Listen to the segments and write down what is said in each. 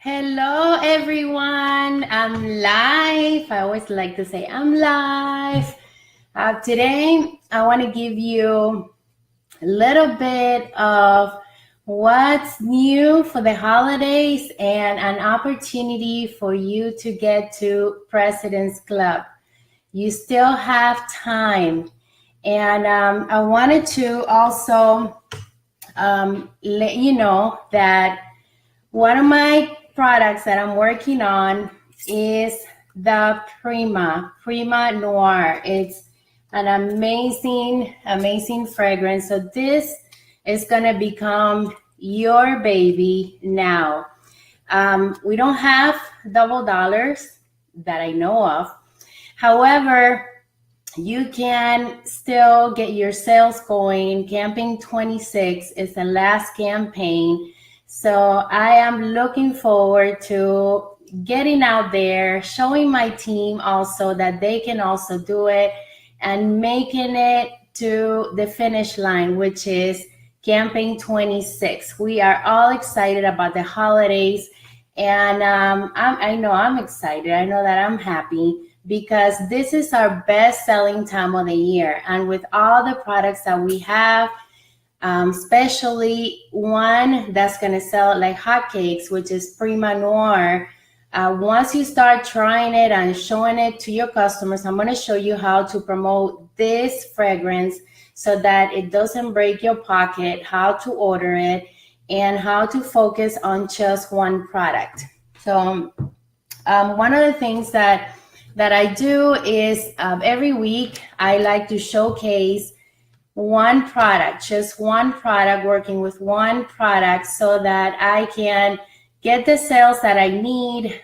Hello, everyone. I'm live. I always like to say I'm live. Today, I want to give you a little bit of what's new for the holidays and an opportunity for you to get to President's Club. You still have time. And I wanted to also let you know that one of my products that I'm working on is the Prima Noir. It's an amazing fragrance. So this is gonna become your baby now. We don't have double dollars that I know of. However, you can still get your sales going. Campaign 26 is the last campaign. So I am looking forward to getting out there, showing my team also that they can also do it and making it to the finish line, which is campaign 26. We are all excited about the holidays, and I know I'm excited. I know that I'm happy because this is our best selling time of the year. And with all the products that we have, especially one that's going to sell like hotcakes, which is Prima Noir. Once you start trying it and showing it to your customers, I'm going to show you how to promote this fragrance so that it doesn't break your pocket, how to order it, and how to focus on just one product. So one of the things that I do is every week I like to showcase one product, just one product, working with one product so that I can get the sales that I need,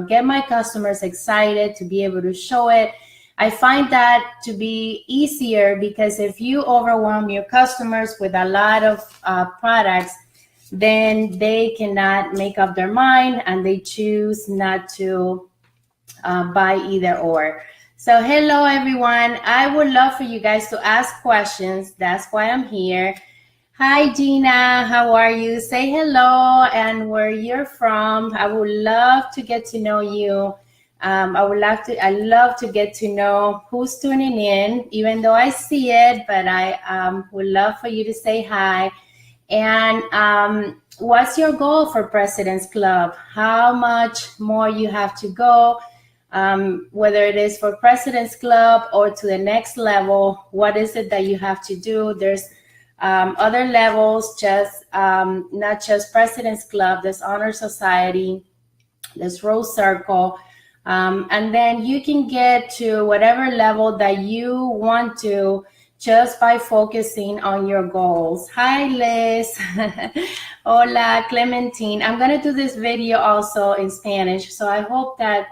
get my customers excited to be able to show it. I find that to be easier because if you overwhelm your customers with a lot of products, then they cannot make up their mind and they choose not to buy either or. So hello, everyone. I would love for you guys to ask questions. That's why I'm here. Hi, Gina. How are you? Say hello and where you're from. I would love to get to know you. I love to get to know who's tuning in, even though I see it, but I would love for you to say hi. And what's your goal for President's Club? How much more you have to go? Whether it is for President's Club or to the next level, what is it that you have to do? There's other levels, just not just President's Club. There's Honor Society, there's Rose Circle, and then you can get to whatever level that you want to just by focusing on your goals. Hi, Liz. Hola, Clementine. I'm going to do this video also in Spanish, so I hope that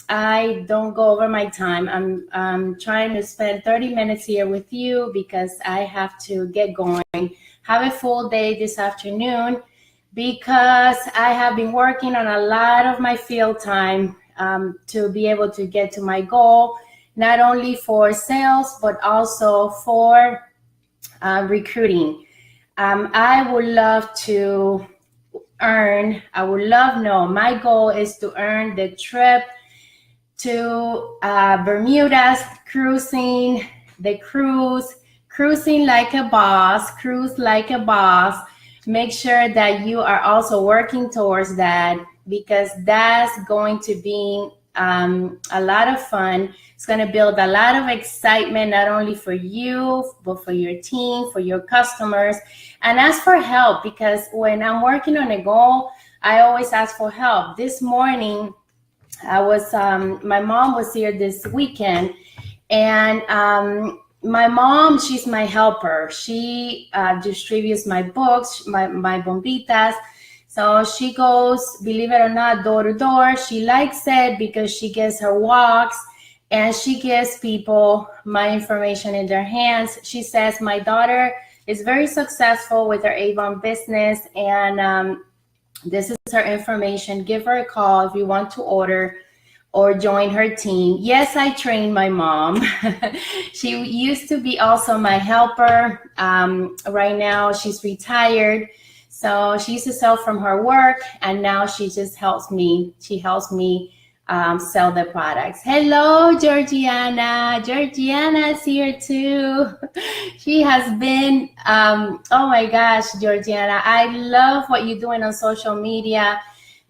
I don't go over my time. I'm trying to spend 30 minutes here with you because I have to get going. Have a full day this afternoon because I have been working on a lot of my field time to be able to get to my goal, not only for sales, but also for recruiting. I would love to my goal is to earn the trip to Bermuda's, cruising like a boss, cruise like a boss. Make sure that you are also working towards that because that's going to be a lot of fun. It's going to build a lot of excitement, not only for you, but for your team, for your customers. And ask for help because when I'm working on a goal, I always ask for help. This morning, my mom was here this weekend, and my mom, she's my helper. She distributes my books, my bombitas. So she goes, believe it or not, door to door. She likes it because she gets her walks and she gives people my information in their hands. She says, my daughter is very successful with her Avon business, and this is her information. Give her a call if you want to order or join her team. Yes, I trained my mom. She used to be also my helper. Right now she's retired. So she used to sell from her work, and now she just helps me. She helps me sell the products. Hello, Georgiana. Georgiana's here too. She has been, oh my gosh, Georgiana, I love what you're doing on social media.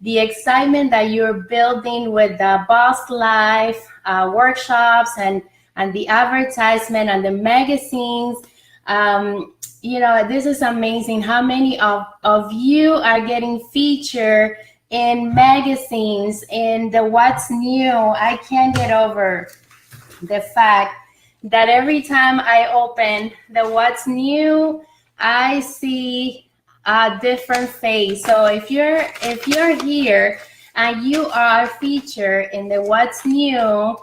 The excitement that you're building with the Boss Life workshops and the advertisement and the magazines. You know, this is amazing how many of you are getting featured in magazines, in the What's New. I can't get over the fact that every time I open the What's New, I see a different face. So if you're here and you are featured in the What's New,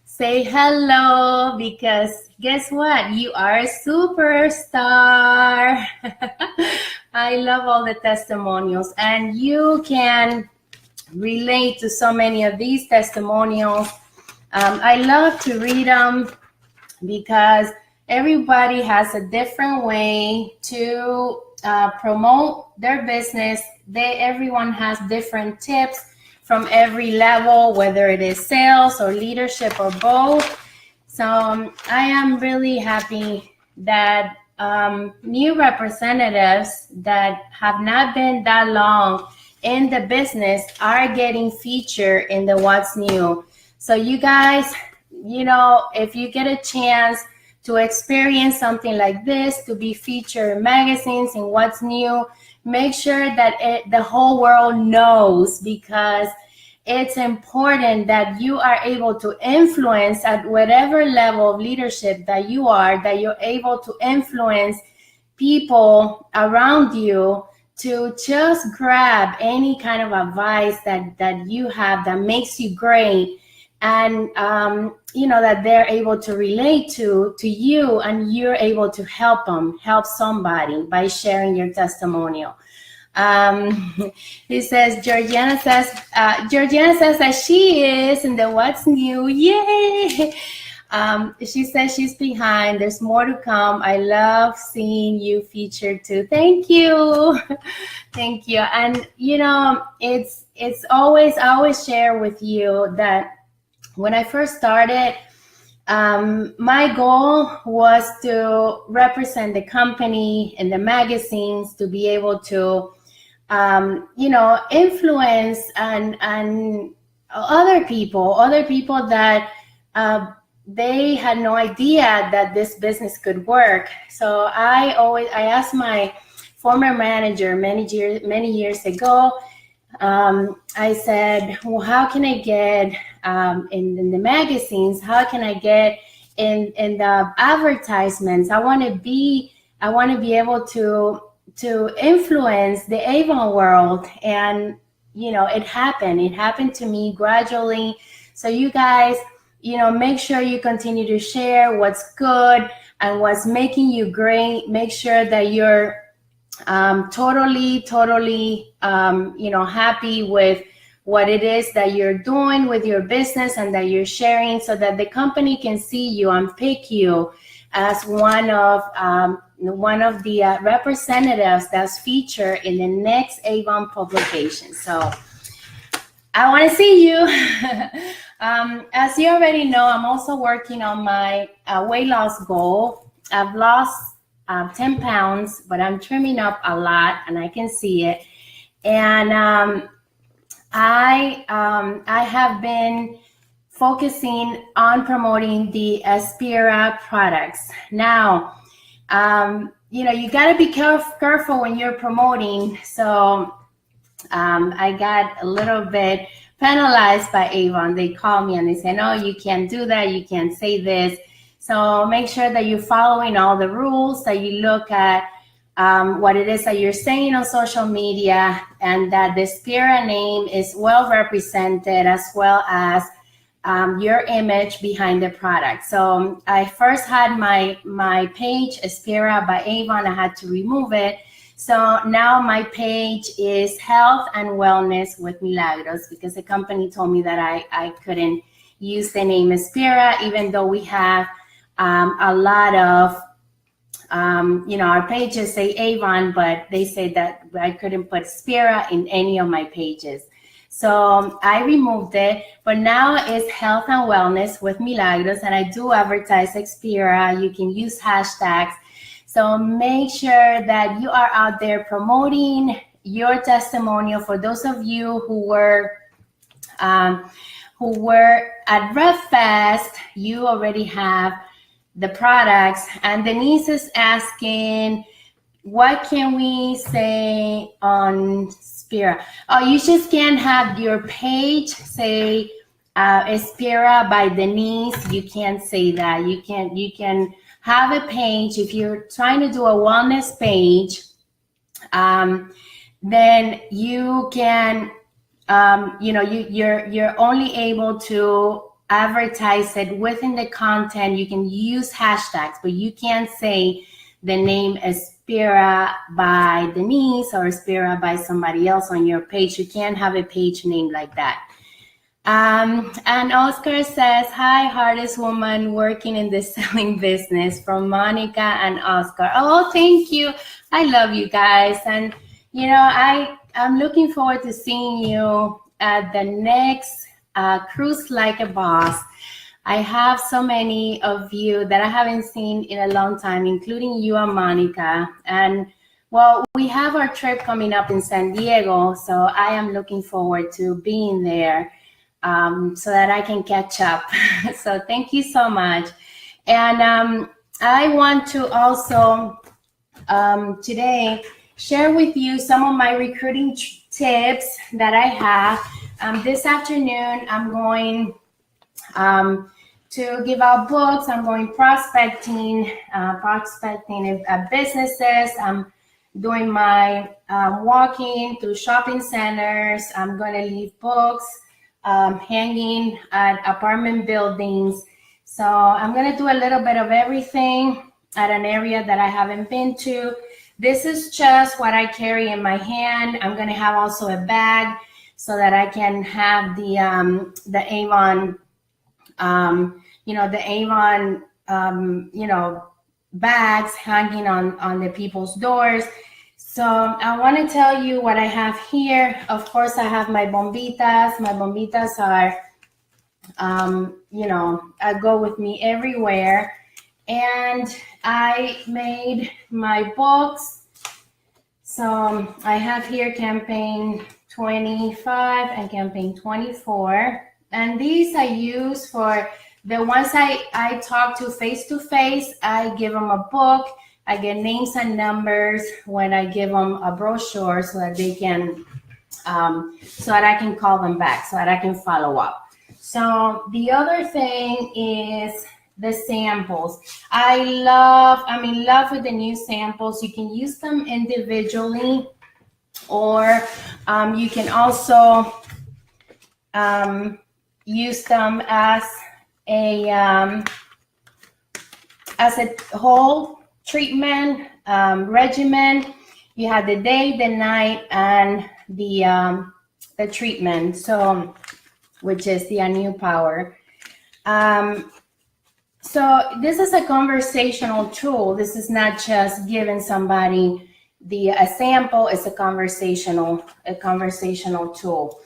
say hello, because guess what? You are a superstar. I love all the testimonials, and you can relate to so many of these testimonials. I love to read them because everybody has a different way to promote their business. Everyone has different tips from every level, whether it is sales or leadership or both. So I am really happy that new representatives that have not been that long in the business are getting featured in the What's New. So you guys, you know, if you get a chance to experience something like this, to be featured in magazines and What's New, make sure that the whole world knows, because it's important that you are able to influence at whatever level of leadership that you are, that you're able to influence people around you to just grab any kind of advice that you have that makes you great, and you know, that they're able to relate to you, and you're able to help somebody by sharing your testimonial. He says, Georgiana says that she is in the What's New. Yay! She says she's behind. There's more to come. I love seeing you featured too. Thank you. Thank you. And you know, it's always, I always share with you that when I first started, my goal was to represent the company in the magazines, to be able to you know, influence and other people that they had no idea that this business could work. So I asked my former manager many years ago, I said, well, how can I get in the magazines? How can I get in the advertisements? I want to be able to influence the Avon world. And you know, it happened to me gradually. So you guys, you know, make sure you continue to share what's good and what's making you great. Make sure that you're totally you know, happy with what it is that you're doing with your business and that you're sharing, so that the company can see you and pick you as one of the representatives that's featured in the next Avon publication. So I want to see you. As you already know, I'm also working on my weight loss goal. I've lost 10 pounds, but I'm trimming up a lot, and I can see it. And I have been focusing on promoting the Aspira products. Now, you know, you got to be careful when you're promoting. So I got a little bit penalized by Avon. They call me and they say, no, you can't do that. You can't say this. So make sure that you're following all the rules, that you look at what it is that you're saying on social media, and that the Aspira name is well represented, as well as your image behind the product. So I first had my page, Aspira by Avon. I had to remove it. So now my page is Health and Wellness with Milagros, because the company told me that I couldn't use the name Aspira, even though we have a lot of Our pages say Avon, but they say that I couldn't put Spira in any of my pages. So I removed it, but now it's health and wellness with Milagros, and I do advertise Spira. You can use hashtags. So make sure that you are out there promoting your testimonial. For those of you who were at RevFest, you already have the products. And Denise is asking, what can we say on Spira? Oh, you just can't have your page say Spira by Denise. You can't say that. You can have a page. If you're trying to do a wellness page, then you can, you're only able to advertise it within the content. You can use hashtags, but you can't say the name is Spira by Denise or Spira by somebody else on your page. You can't have a page name like that. And Oscar says, hi, hardest woman working in the selling business, from Monica and Oscar. Oh, thank you. I love you guys. And, I'm looking forward to seeing you at the next Cruise Like a Boss. I have so many of you that I haven't seen in a long time, including you and Monica. And well, we have our trip coming up in San Diego, so I am looking forward to being there so that I can catch up. So thank you so much. And I want to also today share with you some of my recruiting tips that I have. This afternoon, I'm going to give out books. I'm going prospecting at businesses. I'm doing my walking through shopping centers. I'm going to leave books hanging at apartment buildings. So I'm going to do a little bit of everything at an area that I haven't been to. This is just what I carry in my hand. I'm going to have also a bag so that I can have the Avon, the Avon, bags hanging on the people's doors. So I want to tell you what I have here. Of course, I have my bombitas. My bombitas are, go with me everywhere. And I made my books. So I have here campaign 25 and campaign 24. And these I use for the ones I talk to face, I give them a book. I get names and numbers when I give them a brochure so that they can, so that I can call them back, so that I can follow up. So the other thing is the samples. I'm in love with the new samples. You can use them individually, or you can also use them as a whole treatment regimen. You have the day, the night, and the treatment. So, which is the New Power. So this is a conversational tool. This is not just giving somebody a sample. It's a conversational tool.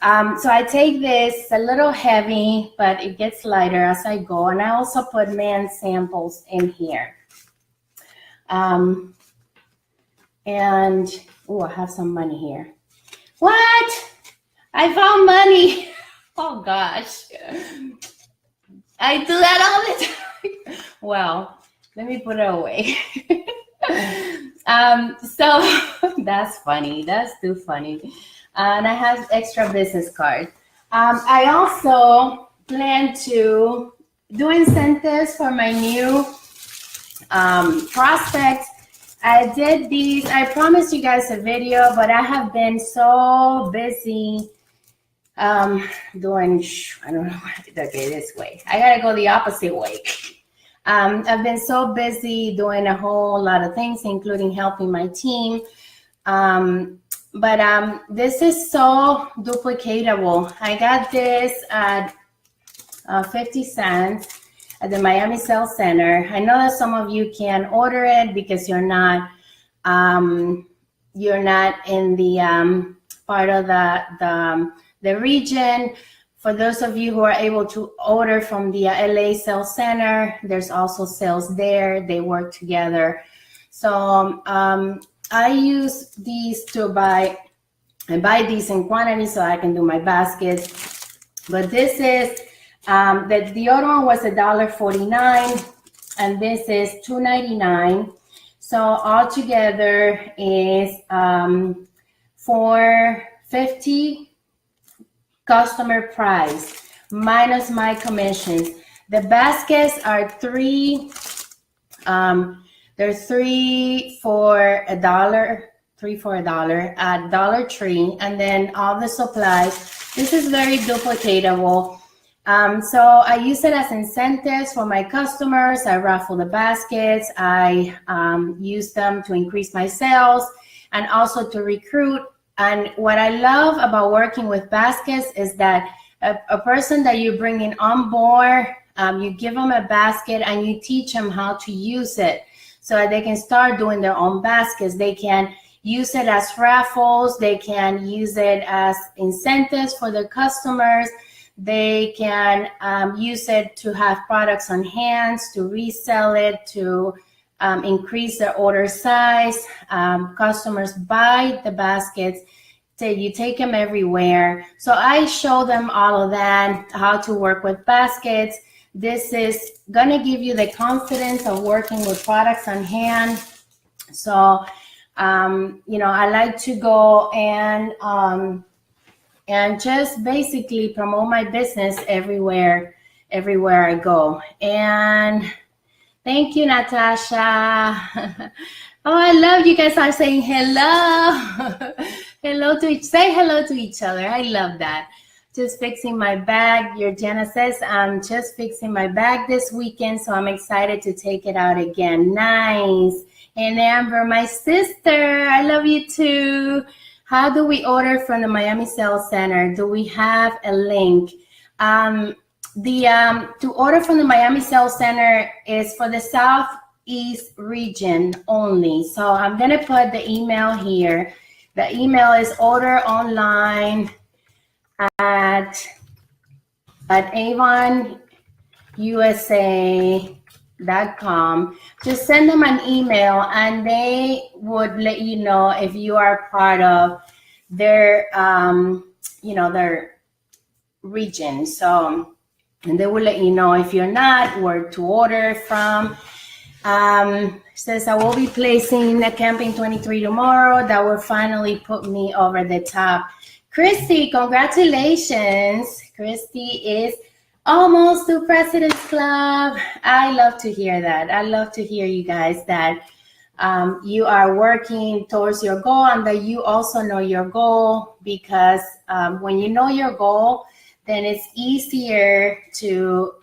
So I take this, a little heavy, but it gets lighter as I go. And I also put man samples in here. And, I have some money here. What? I found money. Oh gosh. I do that all the time. Well, let me put it away. So that's funny. That's too funny. And I have extra business cards. I also plan to do incentives for my new prospects. I did these. I promised you guys a video, but I have been so busy doing, I don't know, okay, this way. I gotta go the opposite way. I've been so busy doing a whole lot of things, including helping my team. But this is so duplicatable. I got this at 50 cents. at the Miami Sales Center. I know that some of you can order it because you're not in the part of the region. For those of you who are able to order from the LA Sales Center, there's also sales there. They work together. So I use these to buy. I buy these in quantity so I can do my baskets. But this is the other one was $1.49, and this is $2.99. So altogether is $4.50 customer price minus my commissions. The baskets are they're three for $1 at Dollar Tree, and then all the supplies. This is very duplicatable. So I use it as incentives for my customers. I raffle the baskets. I use them to increase my sales and also to recruit. And what I love about working with baskets is that a person that you're bringing on board, you give them a basket and you teach them how to use it so that they can start doing their own baskets. They can use it as raffles. They can use it as incentives for their customers. They can use it to have products on hand, to resell it, to increase their order size. Customers buy the baskets. So you take them everywhere. So I show them all of that, how to work with baskets. This is gonna give you the confidence of working with products on hand. So, I like to go and just basically promote my business everywhere I go. And thank you, Natasha. Oh, I love you guys are saying hello. Say hello to each other. I love that. Just fixing my bag. Your Jenna says, I'm just fixing my bag this weekend, so I'm excited to take it out again. Nice. And Amber, my sister, I love you too. How do we order from the Miami Sales Center? Do we have a link? To order from the Miami Sales Center is for the Southeast region only. So I'm gonna put the email here. The email is order online at AvonUSA.com. Just send them an email and they would let you know if you are part of their their region. So, and they will let you know if you're not, where to order from. Says I will be placing the Camping 23 tomorrow. That will finally put me over the top. Christy, congratulations. Christy is almost to President's Club. I love to hear that. I love to hear you guys that you are working towards your goal and that you also know your goal, because when you know your goal, then it's easier to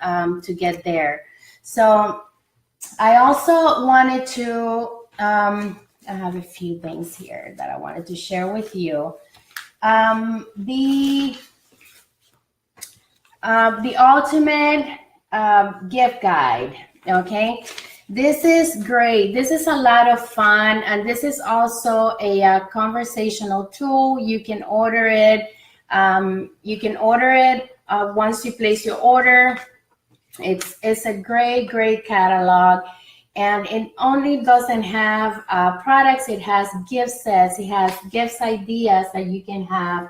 get there. So I also wanted to, I have a few things here that I wanted to share with you. The ultimate gift guide, okay? This is great. This is a lot of fun, and this is also a conversational tool. You can order it. Once you place your order. It's a great catalog, and it only doesn't have products. It has gift sets. It has gifts ideas that you can have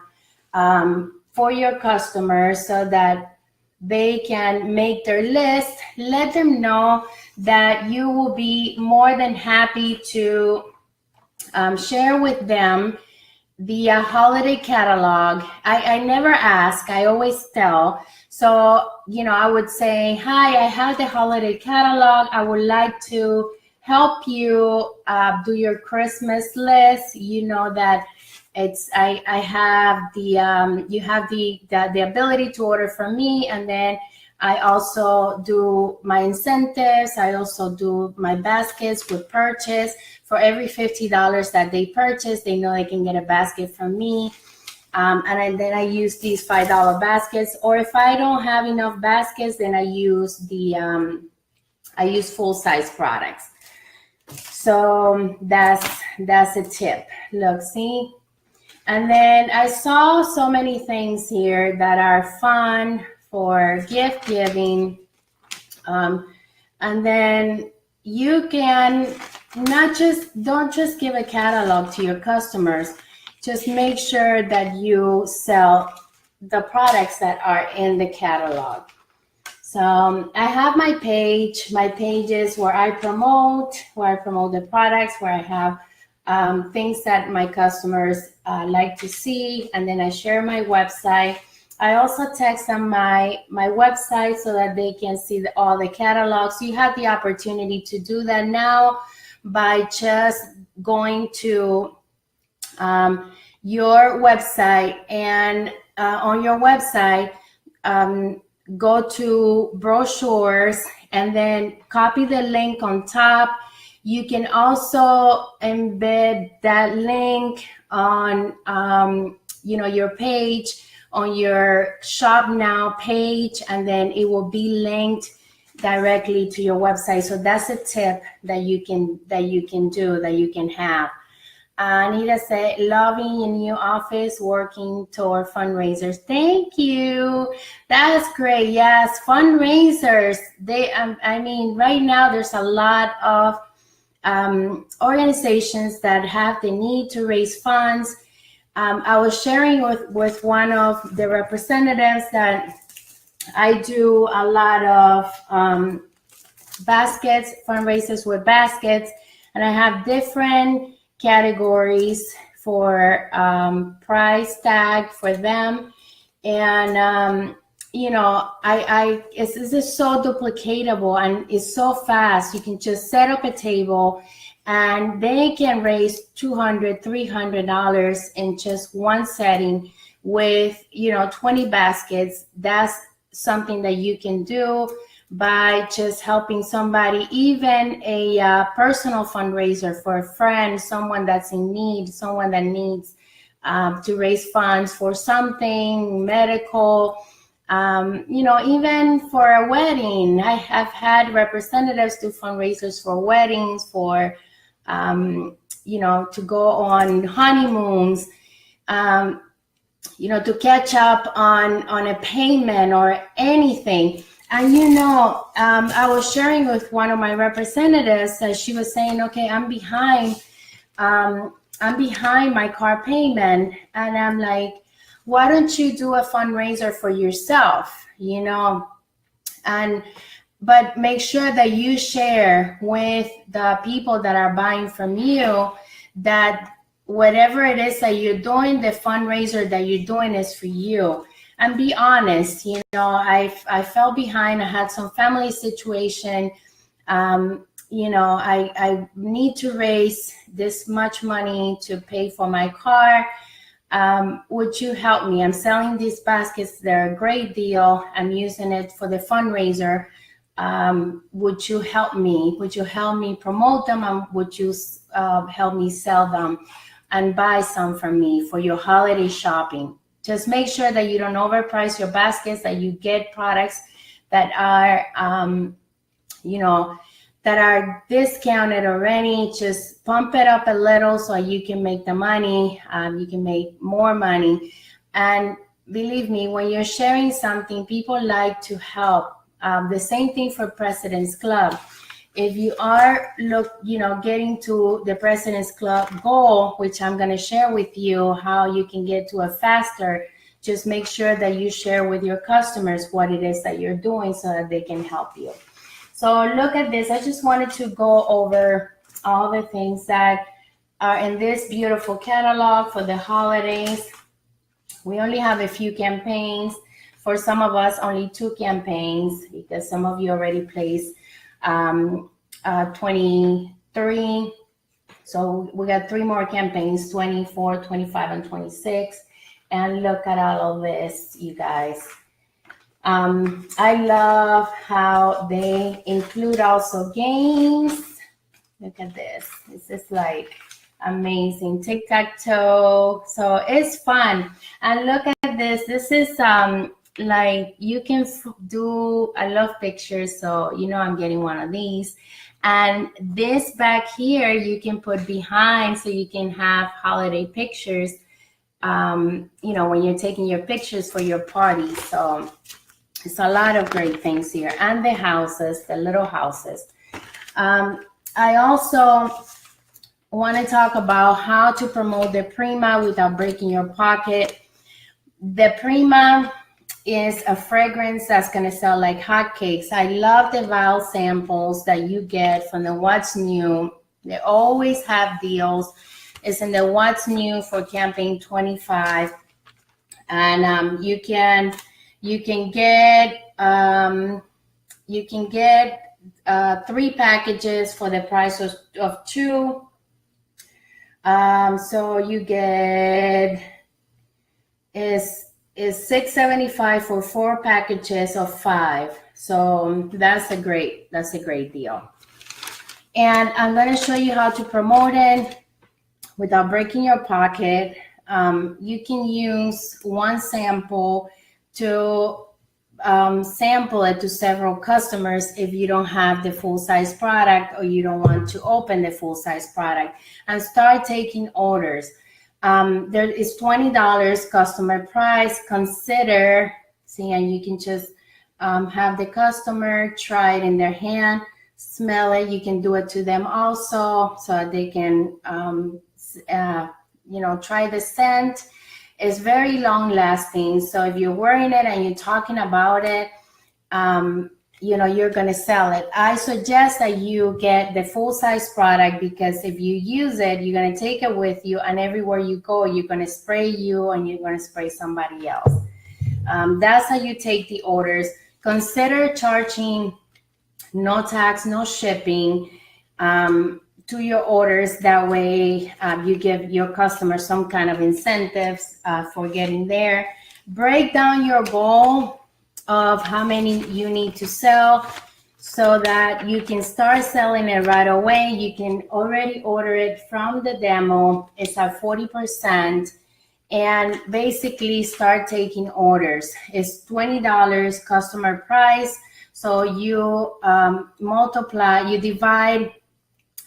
for your customers so that they can make their list. Let them know that you will be more than happy to share with them the holiday catalog. I never ask, I always tell. So, I would say, hi, I have the holiday catalog. I would like to help you do your Christmas list. You know that I have you have the ability to order from me, and then I also do my incentives. I also do my baskets with purchase. For every $50 that they purchase, they know they can get a basket from me. Then I use these $5 baskets, or if I don't have enough baskets, then I use full-size products. So that's a tip. Look, see? And then I saw so many things here that are fun for gift giving. And then you can don't just give a catalog to your customers. Just make sure that you sell the products that are in the catalog. So I have my pages where I promote the products, where I have things that my customers like to see, and then I share my website. I also text them my website so that they can see all the catalogs. So you have the opportunity to do that now by just going to your website, and on your website, go to brochures and then copy the link on top. You can also embed that link on your page, on your Shop Now page, and then it will be linked directly to your website. So that's a tip that you can have. Anita said, loving your new office, working toward fundraisers. Thank you. That's great. Yes, fundraisers. Right now there's a lot of organizations that have the need to raise funds. I was sharing with one of the representatives that I do a lot of baskets, fundraisers with baskets, and I have different categories for price tag for them. And it's just so duplicatable, and it's so fast. You can just set up a table and they can raise $200, $300 in just one setting with 20 baskets. That's something that you can do by just helping somebody, even a personal fundraiser for a friend, someone that's in need, someone that needs to raise funds for something medical, even for a wedding. I have had representatives do fundraisers for weddings, for, to go on honeymoons, to catch up on a payment or anything. And I was sharing with one of my representatives that she was saying, okay, I'm behind my car payment. And I'm like, why don't you do a fundraiser for yourself, but make sure that you share with the people that are buying from you that whatever it is that you're doing, the fundraiser that you're doing is for you. And be honest, I fell behind. I had some family situation. I need to raise this much money to pay for my car. Would you help me? I'm selling these baskets. They're a great deal. I'm using it for the fundraiser. Would you help me? Would you help me promote them? And would you help me sell them and buy some from me for your holiday shopping? Just make sure that you don't overprice your baskets, that you get products that are, that are discounted already. Just pump it up a little so you can make the money. You can make more money. And believe me, when you're sharing something, people like to help. The same thing for President's Club. If you are getting to the President's Club goal, which I'm going to share with you how you can get to it faster, just make sure that you share with your customers what it is that you're doing so that they can help you. So look at this. I just wanted to go over all the things that are in this beautiful catalog for the holidays. We only have a few campaigns. For some of us, only 2 campaigns, because some of you already placed 23. So we got 3 more campaigns, 24, 25, and 26. And look at all of this, you guys. I love how they include also games. Look at this. This is like Amazing. Tic-tac-toe. So it's fun. And look at this. This is like you can do, I love pictures. So, you know, I'm getting one of these. And this back here, you can put behind so you can have holiday pictures, you know, when you're taking your pictures for your party. So it's a lot of great things here. And the houses, the little houses. I also want to talk about how to promote the Prima without breaking your pocket. The Prima is a fragrance that's going to sell like hotcakes. I love the vial samples that you get from the What's New. They always have deals. It's in the What's New for campaign 25, and you can get 3 packages for the price of 2. So you get is $6.75 for 4 packages of 5. So that's a great deal. And I'm going to show you how to promote it without breaking your pocket. You can use one sample to sample it to several customers if you don't have the full-size product or you don't want to open the full-size product, and start taking orders. There is $20 customer price. Consider, see, and you can just have the customer try it in their hand, smell it. You can do it to them also, so they can you know, try the scent. It's very long lasting. So if you're wearing it and you're talking about it, you know, you're going to sell it. I suggest that you get the full size product, because if you use it, you're going to take it with you, and everywhere you go, you're going to spray you and you're going to spray somebody else. That's how you take the orders. Consider charging no tax, no shipping to your orders. That way you give your customers some kind of incentives for getting there. Break down your goal of how many you need to sell so that you can start selling it right away. You can already order it from the demo. It's at 40%, and basically start taking orders. It's $20 customer price. So you multiply, you divide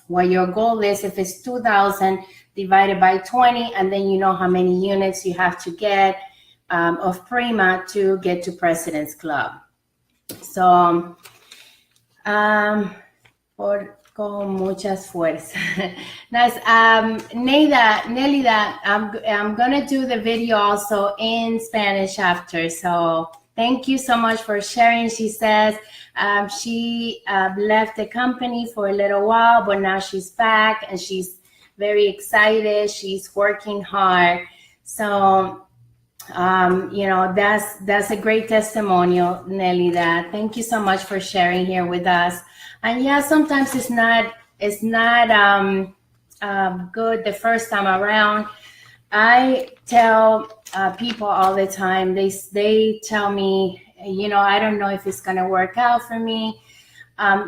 what your goal is. If it's 2,000 divided by 20, and then you know how many units you have to get of Prima to get to President's Club. So, con muchas fuerzas. Nice. Nelida, I'm gonna do the video also in Spanish after. So thank you so much for sharing. She says she left the company for a little while, but now she's back and she's very excited. She's working hard. So, you know, that's a great testimonial, Nelida. Thank you so much for sharing here with us. And yeah, sometimes it's not good the first time around. I tell people all the time, they tell me, you know, I don't know if it's going to work out for me.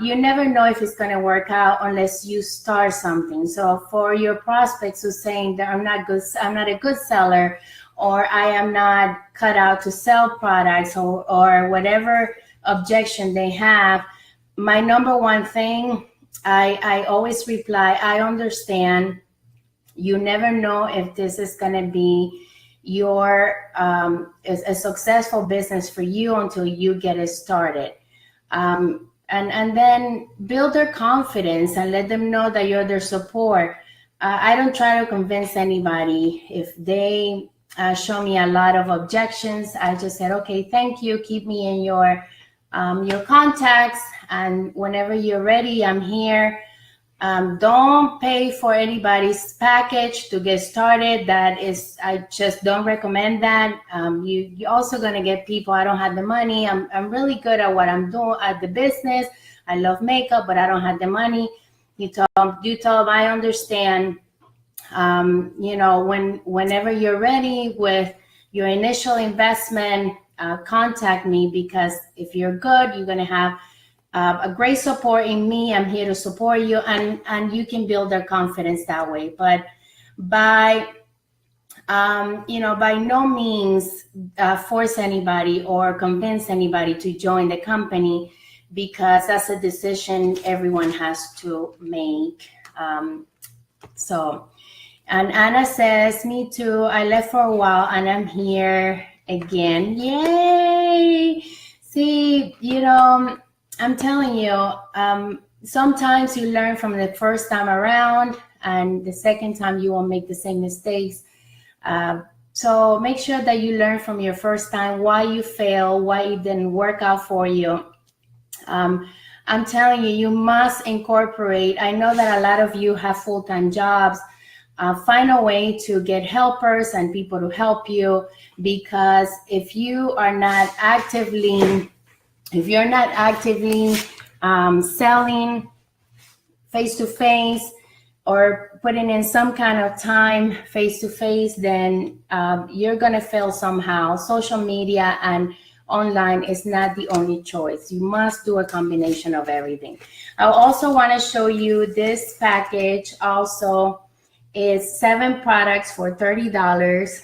You never know if it's going to work out unless you start something. So for your prospects who saying that I'm not a good seller, or I am not cut out to sell products, or whatever objection they have, my number one thing, I always reply, I understand. You never know if this is going to be your a successful business for you until you get it started. And then build their confidence and let them know that you're their support. I don't try to convince anybody. If they show me a lot of objections, I just said, okay, thank you. Keep me in your contacts, and whenever you're ready, I'm here. Don't pay for anybody's package to get started. I just don't recommend that. You're also gonna get people, I don't have the money. I'm really good at what I'm doing at the business. I love makeup, but I don't have the money. You tell them I understand. You know, whenever you're ready with your initial investment, contact me, because if you're good, you're going to have a great support in me. I'm here to support you, and you can build their confidence that way. But by by no means force anybody or convince anybody to join the company, because that's a decision everyone has to make. And Anna says, me too. I left for a while and I'm here again. Yay! See, I'm telling you, sometimes you learn from the first time around, and the second time you won't make the same mistakes. So make sure that you learn from your first time, why you failed, why it didn't work out for you. I'm telling you, you must incorporate. I know that a lot of you have full-time jobs. Find a way to get helpers and people to help you, because if you're not actively selling face-to-face or putting in some kind of time face-to-face, then you're gonna fail somehow. Social media and online is not the only choice. You must do a combination of everything. I also wanna show you this package. Also, is 7 products for $30.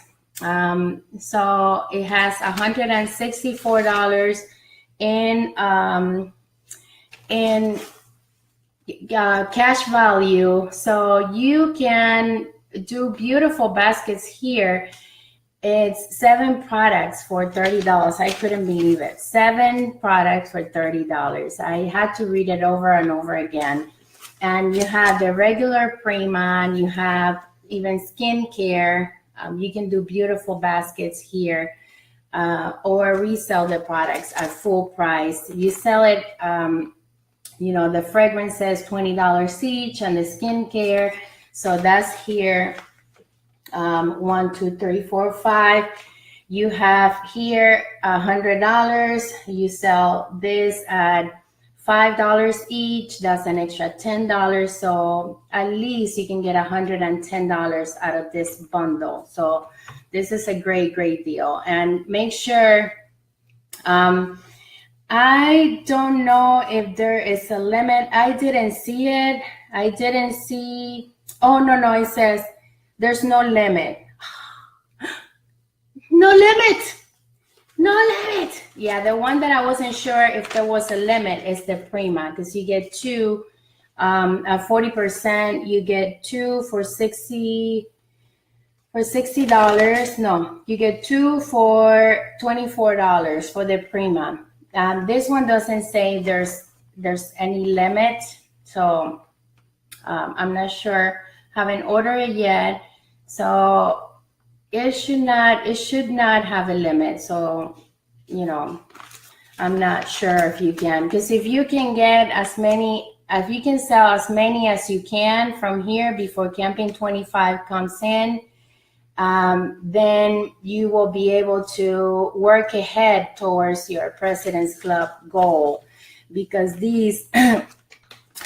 So it has $164 in cash value. So you can do beautiful baskets here. It's 7 products for $30. I couldn't believe it. 7 products for $30. I had to read it over and over again. And you have the regular Prima, and you have even skincare. You can do beautiful baskets here, or resell the products at full price. You sell it, the fragrance says $20 each, and the skincare. So that's here, 1, 2, 3, 4, 5. You have here $100. You sell this at $5 each. That's an extra $10. So at least you can get $110 out of this bundle. So this is a great, great deal. And make sure, I don't know if there is a limit. I didn't see it. Oh, no, it says there's no limit. No limit. No limit. Yeah, the one that I wasn't sure if there was a limit is the Prima, because you get 2 at 40%. You get 2 for $60. No, you get 2 for $24 for the Prima. This one doesn't say there's any limit, so I'm not sure. Haven't ordered it yet, so it should not have a limit. So, I'm not sure if you can, because if you can sell as many as you can from here before Campaign 25 comes in, then you will be able to work ahead towards your President's Club goal, because these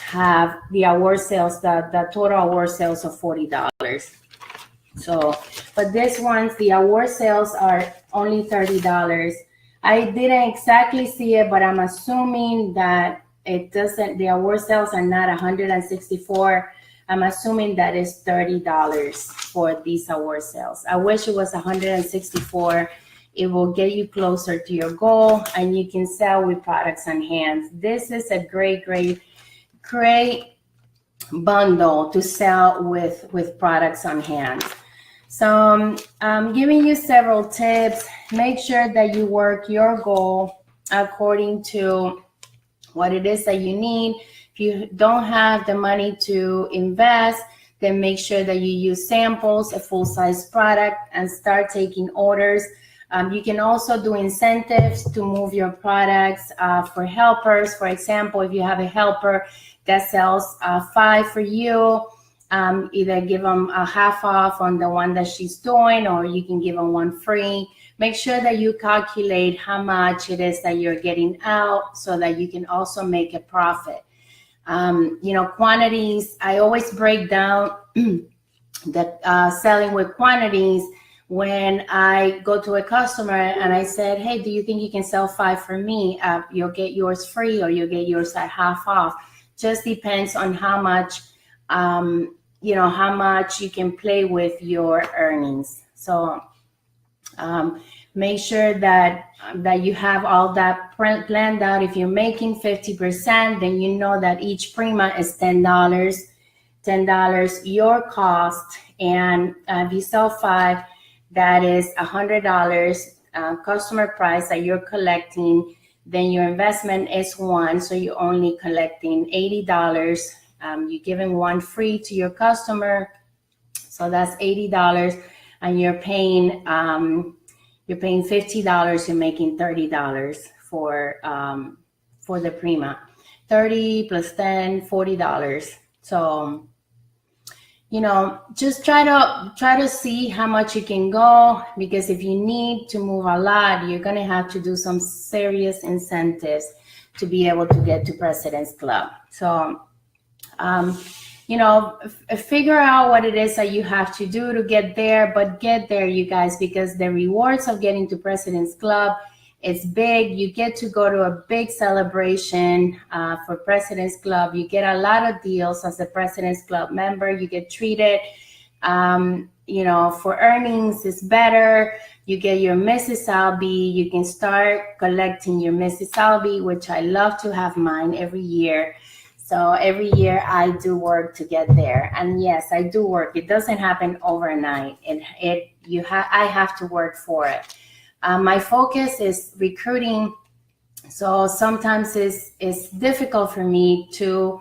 have the award sales, the total award sales of $40. So, but this one's, the award sales are only $30. I didn't exactly see it, but I'm assuming that the award sales are not $164. I'm assuming that is $30 for these award sales. I wish it was $164. It will get you closer to your goal, and you can sell with products on hand. This is a great, great, great bundle to sell with products on hand. So I'm giving you several tips. Make sure that you work your goal according to what it is that you need. If you don't have the money to invest, then make sure that you use samples, a full-size product, and start taking orders. You can also do incentives to move your products for helpers. For example, if you have a helper that sells 5 for you, either give them a half off on the one that she's doing, or you can give them one free. Make sure that you calculate how much it is that you're getting out, so that you can also make a profit. Quantities, I always break down the selling with quantities. When I go to a customer and I said, hey, do you think you can sell 5 for me? You'll get yours free, or you'll get yours at half off. Just depends on how much how much you can play with your earnings. So make sure that you have all that planned out. If you're making 50%, then you know that each Prima is $10. Your cost, and if you sell 5, that is $100 customer price that you're collecting. Then your investment is 1, so you're only collecting $80. You're giving 1 free to your customer, so that's $80, and you're paying $50. You're making $30 for the Prima. 30 plus 10, $40. So just try to see how much you can go, because if you need to move a lot, you're going to have to do some serious incentives to be able to get to President's Club. So figure out what it is that you have to do to get there, but get there, you guys, because the rewards of getting to President's Club, it's big. You get to go to a big celebration for President's Club. You get a lot of deals as a President's Club member. You get treated, for earnings is better. You get your Mrs. Albee. You can start collecting your Mrs. Albee, which I love to have mine every year. So every year I do work to get there. And yes, I do work. It doesn't happen overnight. I have to work for it. My focus is recruiting, so sometimes it's difficult for me to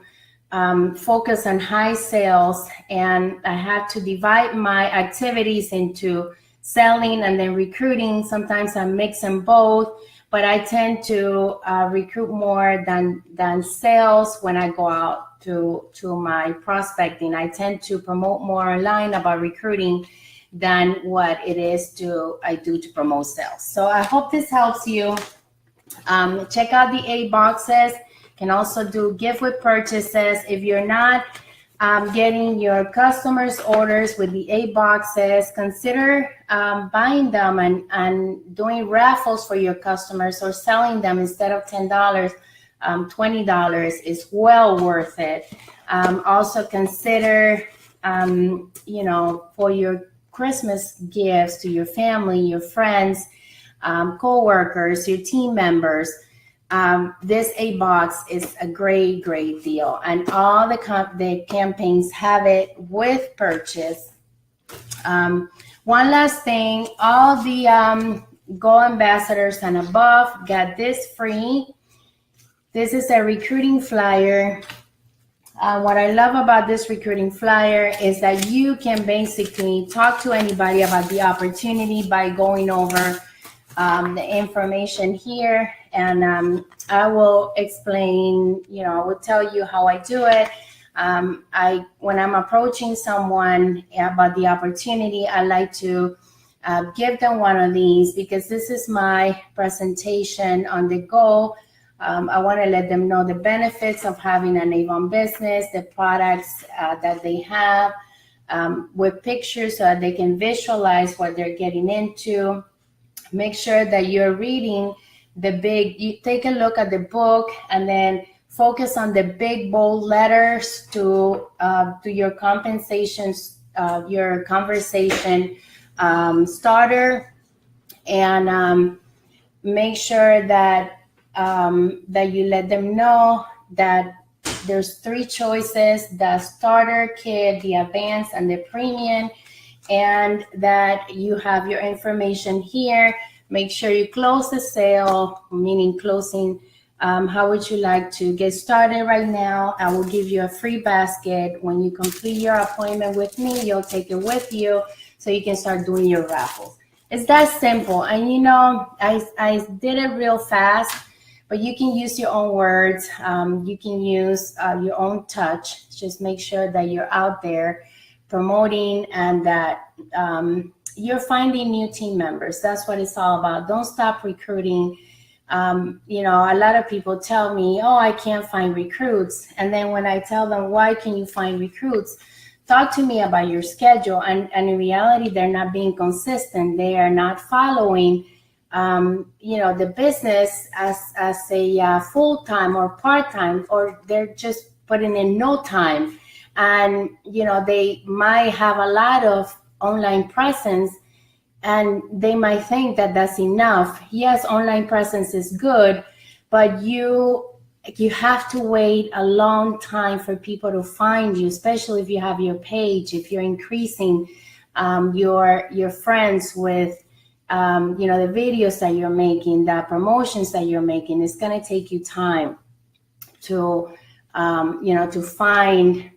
focus on high sales, and I have to divide my activities into selling and then recruiting. Sometimes I mix them both, but I tend to recruit more than sales when I go out to my prospecting. I tend to promote more online about recruiting than what it is I do to promote sales. So I hope this helps you. Check out the 8 boxes. Can also do gift with purchases. If you're not getting your customers' orders with the 8 boxes, consider buying them and doing raffles for your customers, or selling them instead of $10. $20 is well worth it. Also consider, for your Christmas gifts to your family, your friends, co-workers, your team members. This 8 box is a great deal, and all the campaigns have it with purchase. One last thing, all the Go Ambassadors and above got this free. This is a recruiting flyer. What I love about this recruiting flyer is that you can basically talk to anybody about the opportunity by going over the information here, and I will explain, I will tell you how I do it. When I'm approaching someone about the opportunity, I like to give them one of these, because this is my presentation on the go. I want to let them know the benefits of having an Avon business, the products that they have, with pictures so that they can visualize what they're getting into. Make sure that you're reading you take a look at the book and then focus on the big bold letters to your compensations, your conversation starter, and make sure that you let them know that there's 3 choices: the starter kit, the advanced, and the premium, and that you have your information here. Make sure you close the sale, meaning closing. How would you like to get started right now? I will give you a free basket. When you complete your appointment with me, you'll take it with you so you can start doing your raffles. It's that simple. And I did it real fast, but you can use your own words. You can use your own touch. Just make sure that you're out there promoting, and that you're finding new team members. That's what it's all about. Don't stop recruiting. A lot of people tell me, oh, I can't find recruits. And then when I tell them, why can you find recruits? Talk to me about your schedule. And in reality, they're not being consistent. They are not following, the business as a full-time or part-time, or they're just putting in no time. and they might have a lot of online presence, and they might think that that's enough. Yes, online presence is good, but you have to wait a long time for people to find you, especially if you have your page, if you're increasing your friends with the videos that you're making, the promotions that you're making. It's going to take you time to find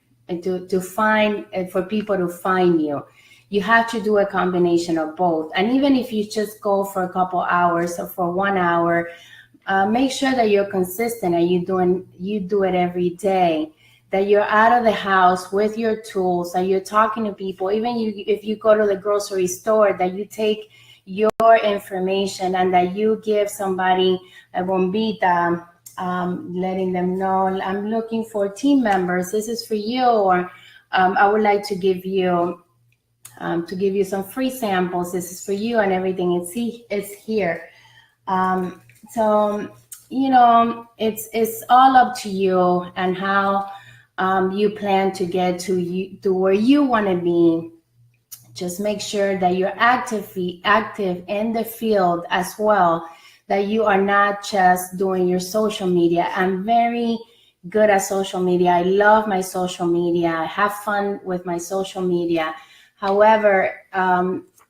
for people to find you. You have to do a combination of both. And even if you just go for a couple hours or for 1 hour, make sure that you're consistent and you do it every day, that you're out of the house with your tools, that you're talking to people. Even if you go to the grocery store, that you take your information and that you give somebody a bombita, letting them know, I'm looking for team members. This is for you, or I would like to give you some free samples. This is for you, and everything is here. So it's all up to you and how you plan to get to where you want to be. Just make sure that you're active in the field as well, that you are not just doing your social media. I'm very good at social media. I love my social media. I have fun with my social media. However,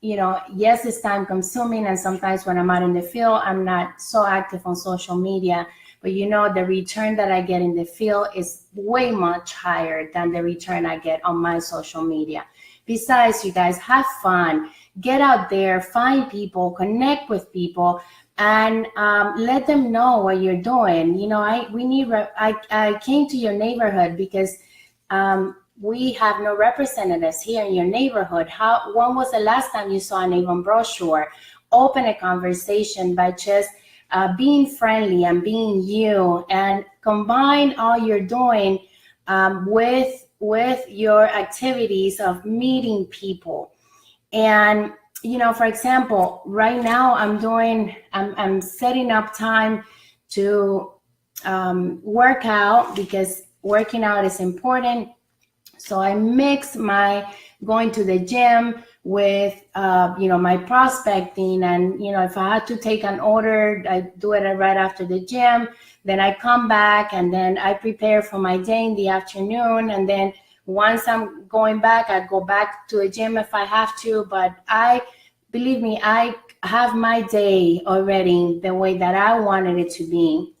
yes, it's time consuming, and sometimes when I'm out in the field, I'm not so active on social media. But the return that I get in the field is way much higher than the return I get on my social media. Besides, you guys, have fun, get out there, find people, connect with people, and let them know what you're doing. I came to your neighborhood because we have no representatives here in your neighborhood. When was the last time you saw an Avon brochure? Open a conversation by just being friendly and being you, and combine all you're doing with your activities of meeting people. And for example, right now I'm setting up time to work out, because working out is important. So I mix my going to the gym with my prospecting, and if I had to take an order, I do it right after the gym. Then I come back and then I prepare for my day in the afternoon, and then once I'm going back, I go back to the gym if I have to. But believe me, I have my day already the way that I wanted it to be,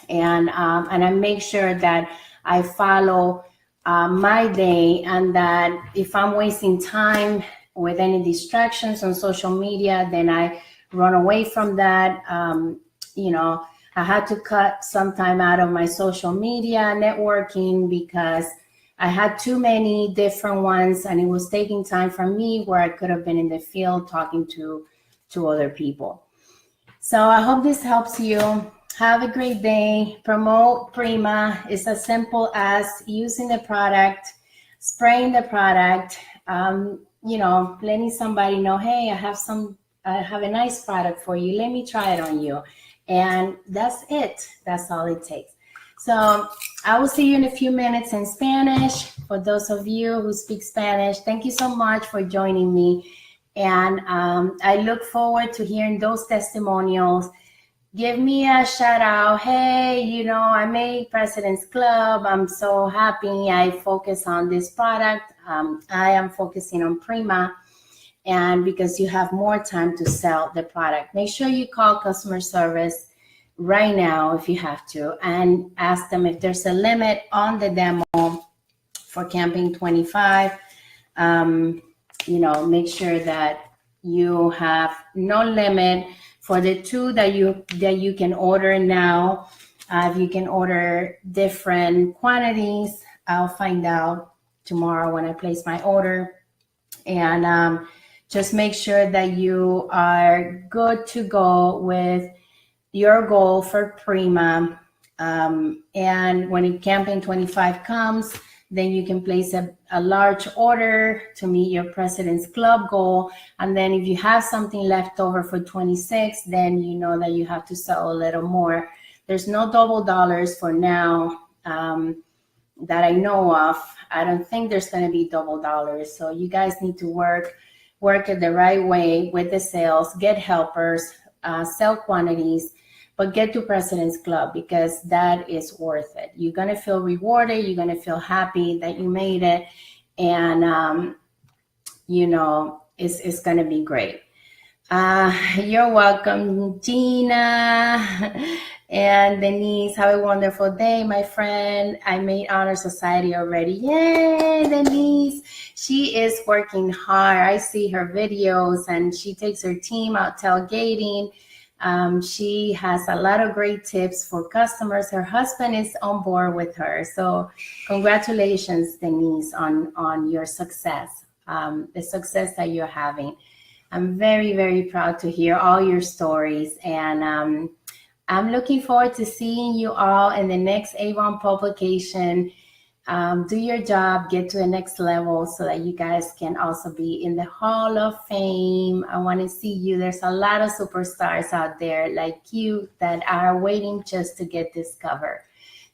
and I make sure that I follow my day, and that if I'm wasting time with any distractions on social media, then I run away from that. I had to cut some time out of my social media networking because I had too many different ones, and it was taking time from me where I could have been in the field talking to other people. So I hope this helps you. Have a great day. Promote Prima. It's as simple as using the product, spraying the product, letting somebody know, hey, I have a nice product for you. Let me try it on you. And that's it. That's all it takes. So I will see you in a few minutes in Spanish. For those of you who speak Spanish, thank you so much for joining me. And I look forward to hearing those testimonials. Give me a shout out. Hey, I made President's Club. I'm so happy. I focus on this product. I am focusing on Prima. And because you have more time to sell the product, make sure you call customer service right now if you have to, and ask them if there's a limit on the demo for Campaign 25. Make sure that you have no limit for the 2 that you can order now. If you can order different quantities, I'll find out tomorrow when I place my order. And just make sure that you are good to go with your goal for Prima. And when Campaign 25 comes, then you can place a large order to meet your President's Club goal. And then if you have something left over for 26, then you know that you have to sell a little more. There's no double dollars for now. that I know of. I don't think there's going to be double dollars. So you guys need to work it the right way with the sales, get helpers, sell quantities, but get to President's Club, because that is worth it. You're going to feel rewarded. You're going to feel happy that you made it. And, you know, it's going to be great. You're welcome, Gina. And Denise, have a wonderful day, my friend. I made Honor Society already. Yay, Denise. She is working hard. I see her videos, and she takes her team out tailgating. She has a lot of great tips for customers. Her husband is on board with her. So congratulations, Denise, on your success, the success that you're having. I'm very, very proud to hear all your stories. And I'm looking forward to seeing you all in the next Avon publication. Do your job, get to the next level so that you guys can also be in the Hall of Fame. I want to see you. There's a lot of superstars out there like you that are waiting just to get discovered.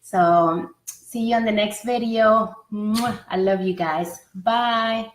So see you on the next video. I love you guys. Bye.